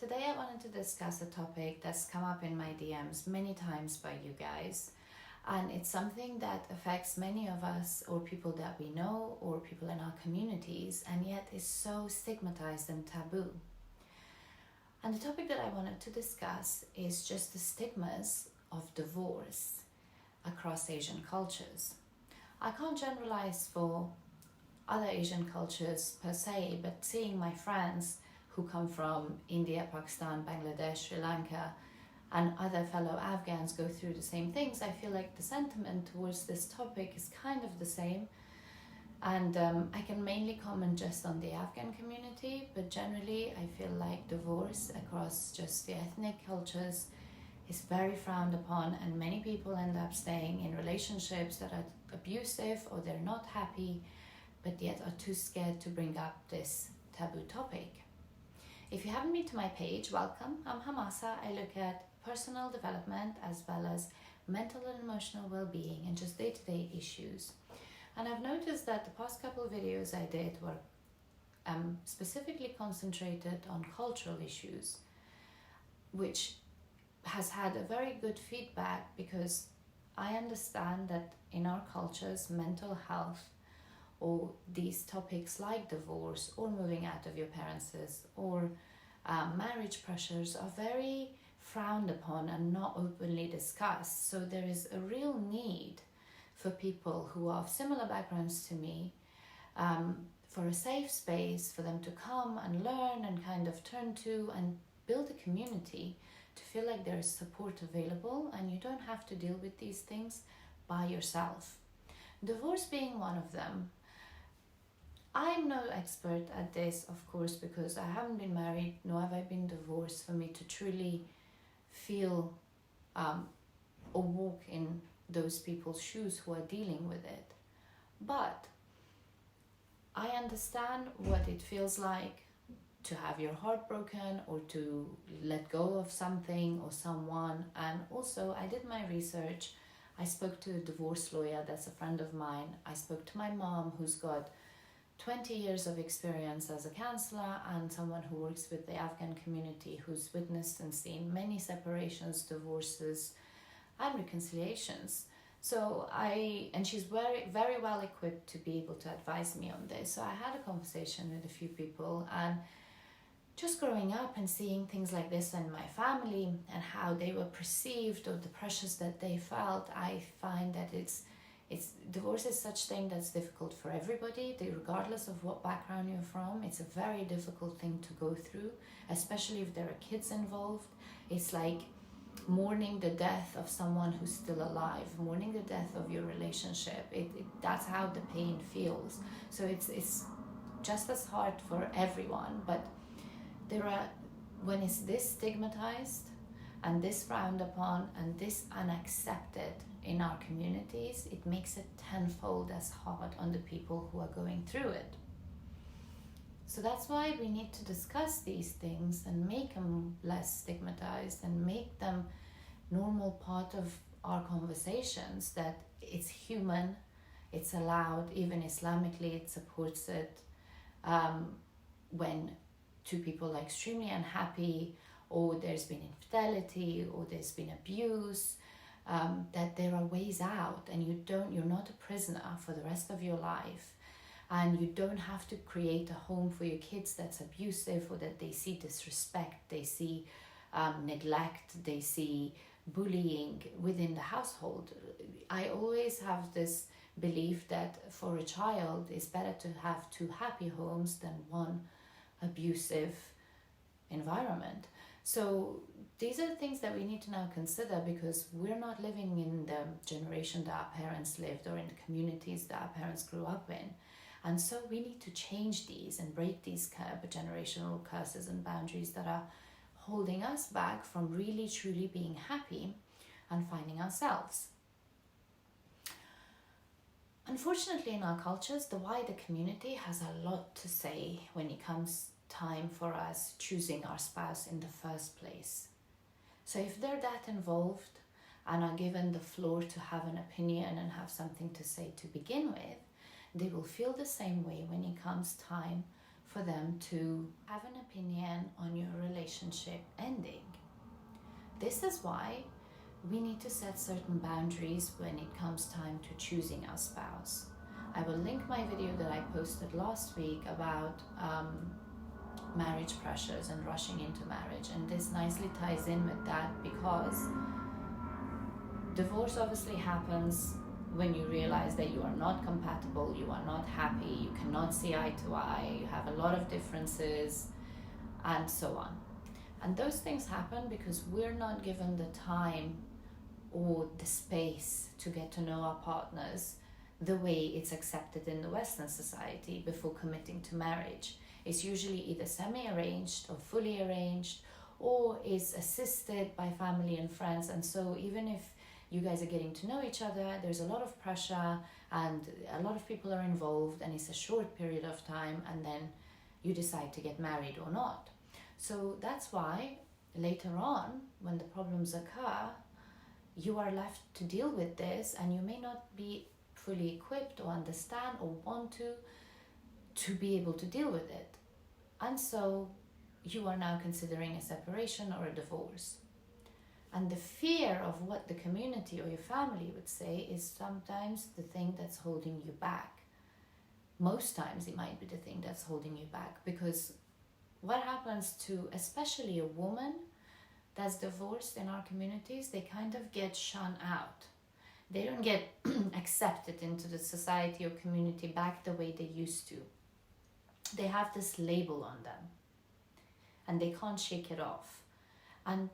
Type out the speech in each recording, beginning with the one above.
Today I wanted to discuss a topic that's come up in my DMs many times by you guys, and it's something that affects many of us, or people that we know, or people in our communities, and yet is so stigmatized and taboo. And the topic that I wanted to discuss is just the stigmas of divorce across Asian cultures. I can't generalize for other Asian cultures per se, but seeing my friends who come from India, Pakistan, Bangladesh, Sri Lanka, and other fellow Afghans go through the same things, I feel like the sentiment towards this topic is kind of the same. And I can mainly comment just on the Afghan community, but generally I feel like divorce across just the ethnic cultures is very frowned upon, and many people end up staying in relationships that are abusive or they're not happy, but yet are too scared to bring up this taboo topic. If you haven't been to my page, welcome. I'm Hamasa. I look at personal development as well as mental and emotional well-being and just day-to-day issues. And I've noticed that the past couple of videos I did were specifically concentrated on cultural issues, which has had a very good feedback, because I understand that in our cultures, mental health or these topics like divorce or moving out of your parents' or marriage pressures are very frowned upon and not openly discussed. So there is a real need for people who are of similar backgrounds to me, for a safe space for them to come and learn and kind of turn to and build a community, to feel like there is support available and you don't have to deal with these things by yourself. Divorce being one of them. I'm no expert at this, of course, because I haven't been married, nor have I been divorced for me to truly feel or walk in those people's shoes who are dealing with it. But I understand what it feels like to have your heart broken or to let go of something or someone. And also, I did my research. I spoke to a divorce lawyer that's a friend of mine. I spoke to my mom, who's got 20 years of experience as a counselor and someone who works with the Afghan community, who's witnessed and seen many separations, divorces, and reconciliations. And she's very, very well equipped to be able to advise me on this. So I had a conversation with a few people, and just growing up and seeing things like this in my family and how they were perceived or the pressures that they felt, I find that divorce is such thing that's difficult for everybody, regardless of what background you're from. It's a very difficult thing to go through, especially if there are kids involved. It's like mourning the death of someone who's still alive, mourning the death of your relationship. That's how the pain feels. So it's just as hard for everyone, but when it's this stigmatized and this frowned upon and this unaccepted in our communities, it makes it tenfold as hard on the people who are going through it. So that's why we need to discuss these things and make them less stigmatized and make them normal part of our conversations, that it's human, it's allowed, even Islamically it supports it. When two people are extremely unhappy, or there's been infidelity, or there's been abuse, that there are ways out, and you're not a prisoner for the rest of your life, and you don't have to create a home for your kids that's abusive, or that they see disrespect, they see neglect, they see bullying within the household. I always have this belief that for a child it's better to have two happy homes than one abusive environment. So these are the things that we need to now consider, because we're not living in the generation that our parents lived or in the communities that our parents grew up in. And so we need to change these and break these generational curses and boundaries that are holding us back from really truly being happy and finding ourselves. Unfortunately, in our cultures, the wider community has a lot to say when it comes time for us choosing our spouse in the first place. So if they're that involved and are given the floor to have an opinion and have something to say to begin with, they will feel the same way when it comes time for them to have an opinion on your relationship relationship ending. This is why we need to set certain boundaries when it comes time to choosing our spouse. I will link my video that I posted last week about marriage pressures and rushing into marriage, and this nicely ties in with that, because divorce obviously happens when you realize that you are not compatible, you are not happy, you cannot see eye to eye, you have a lot of differences, and so on. And those things happen because we're not given the time or the space to get to know our partners the way it's accepted in the Western society before committing to marriage. It's usually either semi-arranged or fully arranged, or is assisted by family and friends. And so even if you guys are getting to know each other, there's a lot of pressure and a lot of people are involved, and it's a short period of time, and then you decide to get married or not. So that's why later on, when the problems occur, you are left to deal with this, and you may not be fully equipped or understand or want to be able to deal with it. And so you are now considering a separation or a divorce. And the fear of what the community or your family would say is sometimes the thing that's holding you back. Most times it might be the thing that's holding you back, because what happens to especially a woman that's divorced in our communities, they kind of get shunned out. They don't get accepted into the society or community back the way they used to. They have this label on them and they can't shake it off. And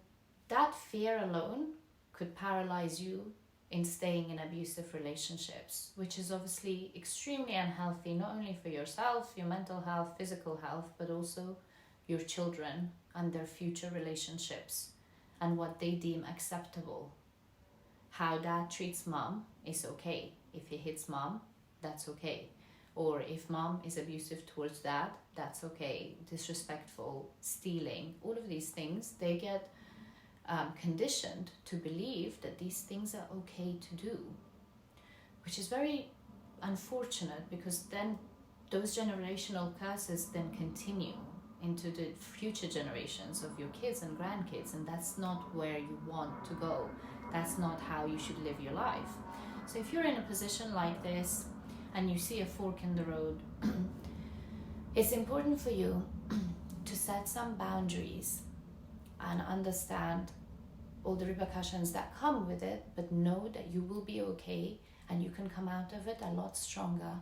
that fear alone could paralyze you in staying in abusive relationships, which is obviously extremely unhealthy, not only for yourself, your mental health, physical health, but also your children and their future relationships and what they deem acceptable. How dad treats mom is okay. If he hits mom, that's okay. Or if mom is abusive towards dad, that's okay. Disrespectful, stealing, all of these things, they get conditioned to believe that these things are okay to do, which is very unfortunate, because then those generational curses then continue into the future generations of your kids and grandkids, and that's not where you want to go. That's not how you should live your life. So if you're in a position like this and you see a fork in the road, it's important for you to set some boundaries and understand all the repercussions that come with it, but know that you will be okay and you can come out of it a lot stronger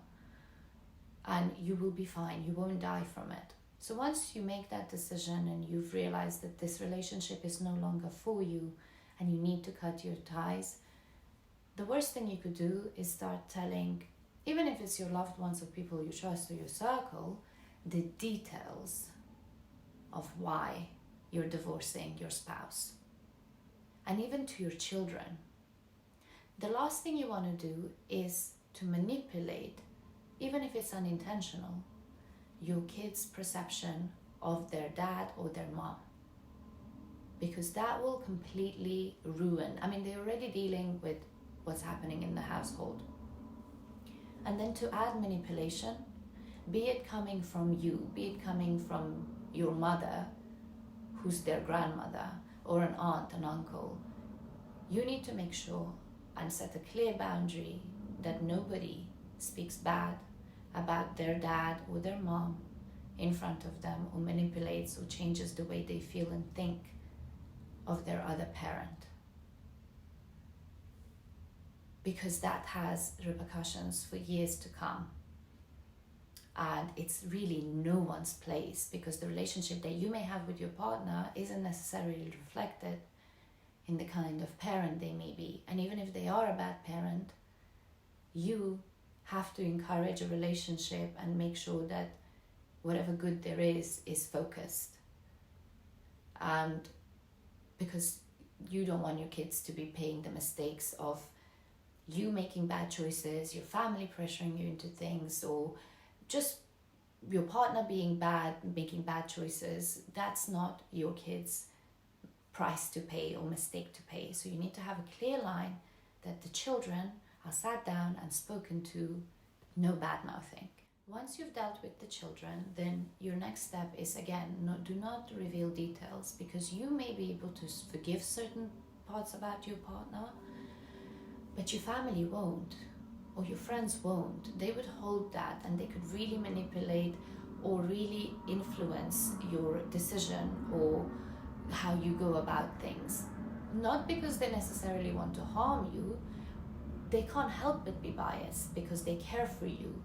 and you will be fine. You won't die from it. So once you make that decision and you've realized that this relationship is no longer for you and you need to cut your ties, the worst thing you could do is start telling, even if it's your loved ones or people you trust or your circle, the details of why you're divorcing your spouse. And even to your children. The last thing you want to do is to manipulate, even if it's unintentional, your kids' perception of their dad or their mom. Because that will completely ruin, they're already dealing with what's happening in the household. And then to add manipulation, be it coming from you, be it coming from your mother, who's their grandmother, or an aunt, an uncle, you need to make sure and set a clear boundary that nobody speaks bad about their dad or their mom in front of them, or manipulates or changes the way they feel and think of their other parent. Because that has repercussions for years to come. And it's really no one's place, because the relationship that you may have with your partner isn't necessarily reflected in the kind of parent they may be. And even if they are a bad parent, you have to encourage a relationship and make sure that whatever good there is focused. And because you don't want your kids to be paying the mistakes of you making bad choices, your family pressuring you into things, or just your partner being bad, making bad choices. That's not your kids' price to pay or mistake to pay. So you need to have a clear line that the children are sat down and spoken to, no bad mouthing. Once you've dealt with the children, then your next step is, again, do not reveal details, because you may be able to forgive certain parts about your partner, but your family won't, or your friends won't. They would hold that, and they could really manipulate or really influence your decision or how you go about things. Not because they necessarily want to harm you, they can't help but be biased because they care for you.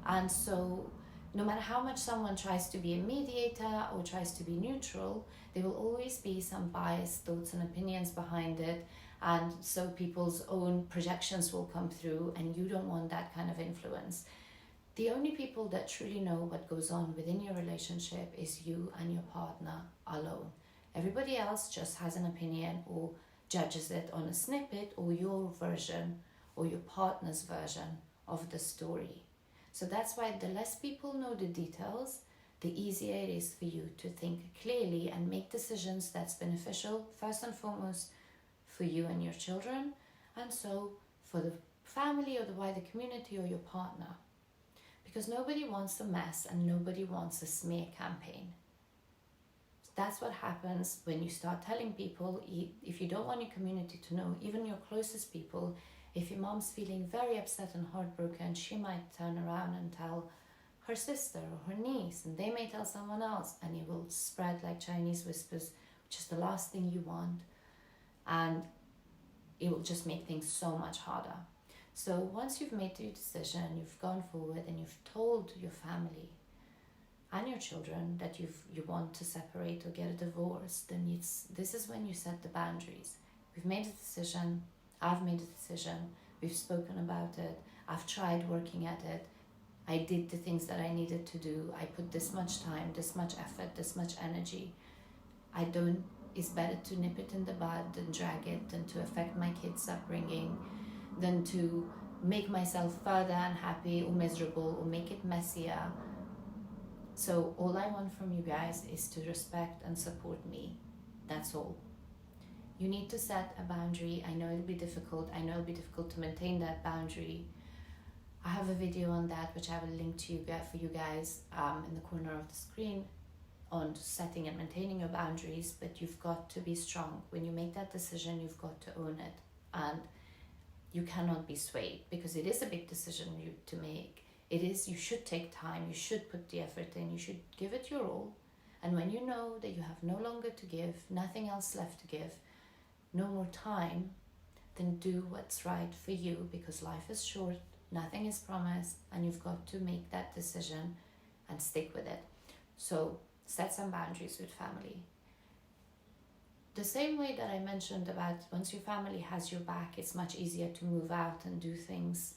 And so no matter how much someone tries to be a mediator or tries to be neutral, there will always be some biased thoughts and opinions behind it. And so people's own projections will come through, and you don't want that kind of influence. The only people that truly know what goes on within your relationship is you and your partner alone. Everybody else just has an opinion or judges it on a snippet or your version or your partner's version of the story. So that's why the less people know the details, the easier it is for you to think clearly and make decisions that's beneficial, first and foremost, for you and your children, and so for the family or the wider community or your partner. Because nobody wants a mess and nobody wants a smear campaign. That's what happens when you start telling people, if you don't want your community to know, even your closest people, if your mom's feeling very upset and heartbroken, she might turn around and tell her sister or her niece, and they may tell someone else, and it will spread like Chinese whispers, which is the last thing you want. And it will just make things so much harder. So once you've made your decision, you've gone forward and you've told your family and your children that you want to separate or get a divorce, then this is when you set the boundaries. We've made a decision, I've made a decision, we've spoken about it, I've tried working at it, I did the things that I needed to do, I put this much time, this much effort, this much energy. It's better to nip it in the bud than drag it, than to affect my kids' upbringing, than to make myself further unhappy or miserable or make it messier. So all I want from you guys is to respect and support me. That's all. You need to set a boundary. I know it'll be difficult. I know it'll be difficult to maintain that boundary. I have a video on that, which I will link to you for you guys in the corner of the screen, on setting and maintaining your boundaries. But you've got to be strong. When you make that decision, you've got to own it. And you cannot be swayed, because it is a big decision to make. You should take time, you should put the effort in, you should give it your all. And when you know that you have no longer to give, nothing else left to give, no more time, then do what's right for you, because life is short, nothing is promised, and you've got to make that decision and stick with it. So set some boundaries with family. The same way that I mentioned about once your family has your back, it's much easier to move out and do things,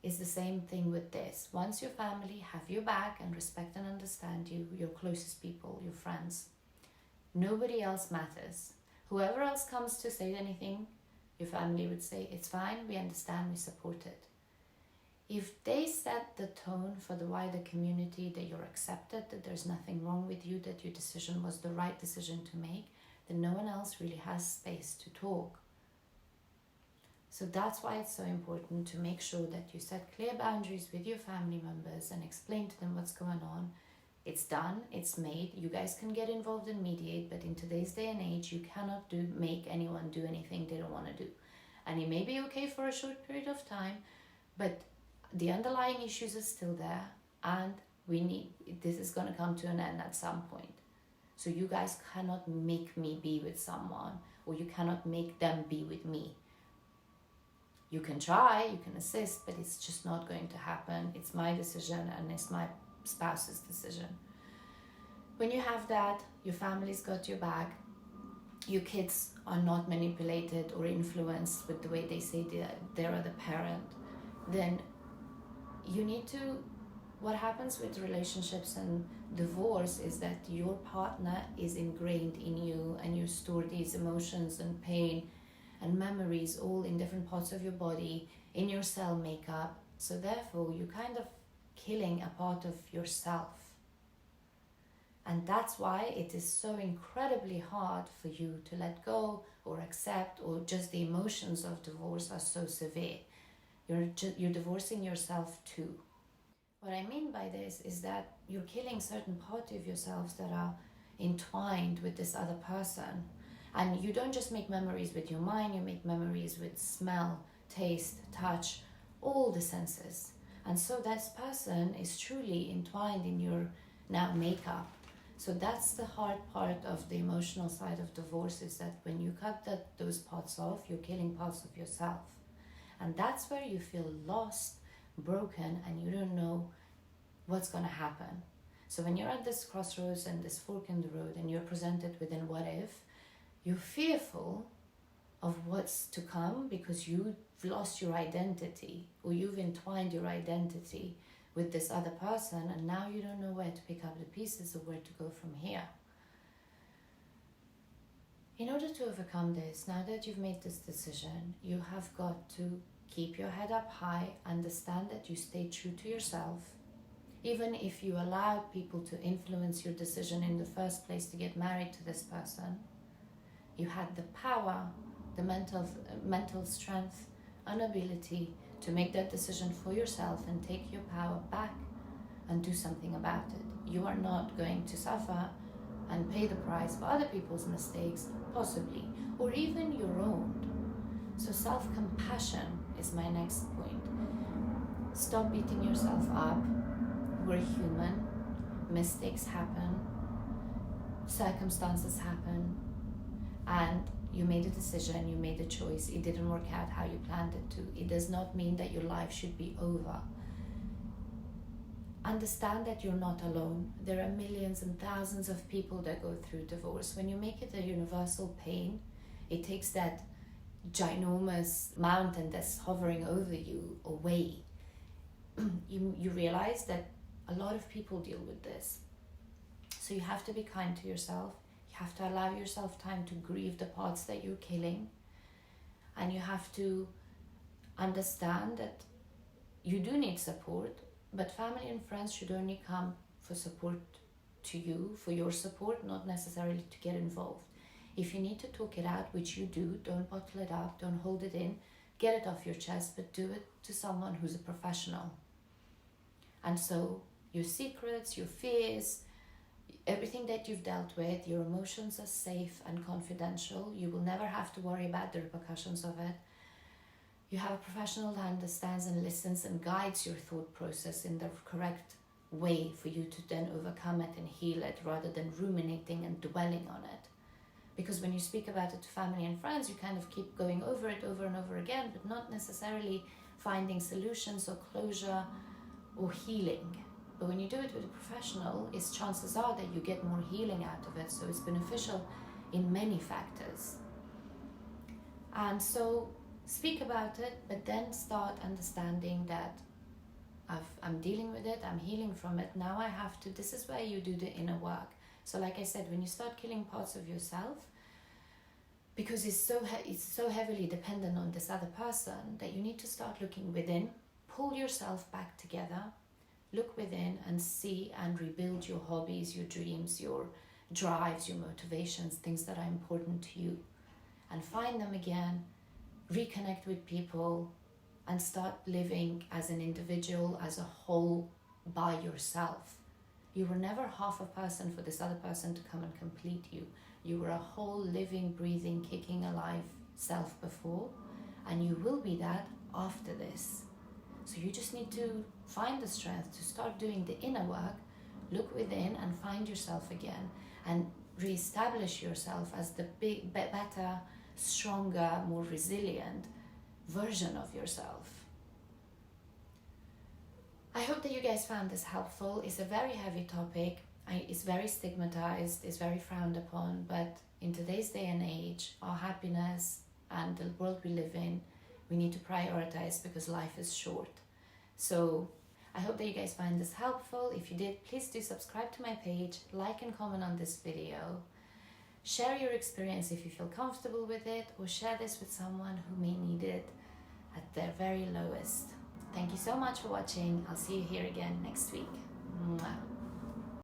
is the same thing with this. Once your family have your back and respect and understand you, your closest people, your friends, nobody else matters. Whoever else comes to say anything, your family would say, it's fine, we understand, we support it. If they set the tone for the wider community that you're accepted, that there's nothing wrong with you, that your decision was the right decision to make, then no one else really has space to talk. So that's why it's so important to make sure that you set clear boundaries with your family members and explain to them what's going on. It's done, it's made. You guys can get involved and mediate, but in today's day and age, you cannot make anyone do anything they don't want to do. And it may be okay for a short period of time, but the underlying issues are still there, and this is going to come to an end at some point. So you guys cannot make me be with someone, or you cannot make them be with me. You can try, you can assist, but it's just not going to happen. It's my decision and it's my spouse's decision. When you have that, your family's got your back, your kids are not manipulated or influenced with the way they say they're the parent, then you need to, what happens with relationships and divorce is that your partner is ingrained in you, and you store these emotions and pain and memories all in different parts of your body, in your cell makeup. So therefore, you're kind of killing a part of yourself. And that's why it is so incredibly hard for you to let go or accept, or just the emotions of divorce are so severe. You're divorcing yourself too. What I mean by this is that you're killing certain parts of yourselves that are entwined with this other person. And you don't just make memories with your mind, you make memories with smell, taste, touch, all the senses. And so that person is truly entwined in your now makeup. So that's the hard part of the emotional side of divorce, is that when you cut those parts off, you're killing parts of yourself. And that's where you feel lost, broken, and you don't know what's going to happen. So when you're at this crossroads and this fork in the road and you're presented with an what if, you're fearful of what's to come because you've lost your identity, or you've entwined your identity with this other person, and now you don't know where to pick up the pieces or where to go from here. In order to overcome this, now that you've made this decision, you have got to keep your head up high, understand that you stay true to yourself. Even if you allowed people to influence your decision in the first place to get married to this person, you had the power, the mental strength and ability to make that decision for yourself and take your power back and do something about it. You are not going to suffer and pay the price for other people's mistakes, possibly, or even your own. So self-compassion is my next point. Stop beating yourself up. We're human. Mistakes happen. Circumstances happen. And you made a decision, you made a choice. It didn't work out how you planned it to. It does not mean that your life should be over. Understand that you're not alone. There are millions and thousands of people that go through divorce. When you make it a universal pain, it takes that ginormous mountain that's hovering over you away. You realize that a lot of people deal with this. So you have to be kind to yourself. You have to allow yourself time to grieve the parts that you're killing. And you have to understand that you do need support, but family and friends should only come for support to you, for your support, not necessarily to get involved. If you need to talk it out, which you do, don't bottle it up, don't hold it in, get it off your chest, but do it to someone who's a professional. And so your secrets, your fears, everything that you've dealt with, your emotions are safe and confidential. You will never have to worry about the repercussions of it. You have a professional that understands and listens and guides your thought process in the correct way for you to then overcome it and heal it, rather than ruminating and dwelling on it. Because when you speak about it to family and friends, you kind of keep going over it over and over again, but not necessarily finding solutions or closure or healing. But when you do it with a professional, chances are that you get more healing out of it. So it's beneficial in many factors. And so speak about it, but then start understanding that I'm dealing with it, I'm healing from it. Now I have to, this is where you do the inner work. So like I said, when you start killing parts of yourself, because it's so heavily dependent on this other person, that you need to start looking within, pull yourself back together, look within and see and rebuild your hobbies, your dreams, your drives, your motivations, things that are important to you, and find them again, reconnect with people, and start living as an individual, as a whole, by yourself. You were never half a person for this other person to come and complete you. You were a whole, living, breathing, kicking alive self before, and you will be that after this. So you just need to find the strength to start doing the inner work, look within and find yourself again, and reestablish yourself as the better, stronger, more resilient version of yourself. I hope that you guys found this helpful. It's a very heavy topic. It's very stigmatized, it's very frowned upon, but in today's day and age, our happiness and the world we live in, we need to prioritize because life is short. So I hope that you guys find this helpful. If you did, please do subscribe to my page, like and comment on this video. Share your experience if you feel comfortable with it, or share this with someone who may need it at their very lowest. Thank you so much for watching. I'll see you here again next week. Mwah.